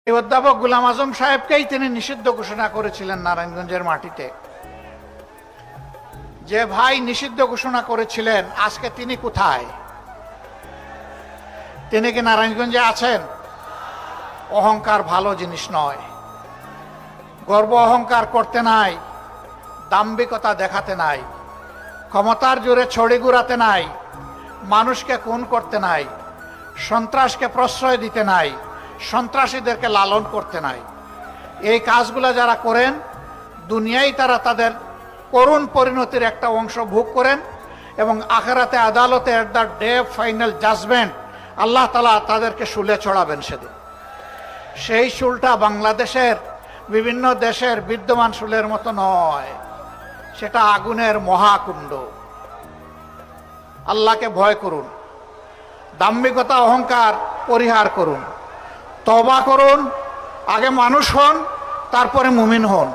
এই অধ্যাপক গোলাম আজম সাহেবকেই তিনি নিষিদ্ধ ঘোষণা করেছিলেন নারায়ণগঞ্জের মাটিতে। যে ভাই নিষিদ্ধ ঘোষণা করেছিলেন, আজকে তিনি কোথায়? তিনি কি নারায়ণগঞ্জে আছেন? অহংকার ভালো জিনিস নয়। গর্ব অহংকার করতে নাই, দাম্ভিকতা দেখাতে নাই, ক্ষমতার জোরে ছড়ি ঘুরাতে নাই, মানুষকে খুন করতে নাই, সন্ত্রাসকে প্রশ্রয় দিতে নাই, সন্ত্রাসীদেরকে লালন করতে নাই। এই কাজগুলো যারা করেন, দুনিয়ায় তারা তাদের করুণ পরিণতির একটা অংশ ভোগ করেন, এবং আখিরাতে আদালতে at the day of final judgment Allah তাআলা তাদেরকে শুলে চড়াবেন সেদিন। সেই শুলটা বাংলাদেশের বিভিন্ন দেশের বিদ্যমান শুলের মতো নয়, সেটা আগুনের মহাকুণ্ড। আল্লাহকে ভয় করুন, দাম্ভিকতা অহংকার পরিহার করুন, তওবা করুন, আগে মানুষ হন, তারপরে মুমিন হন।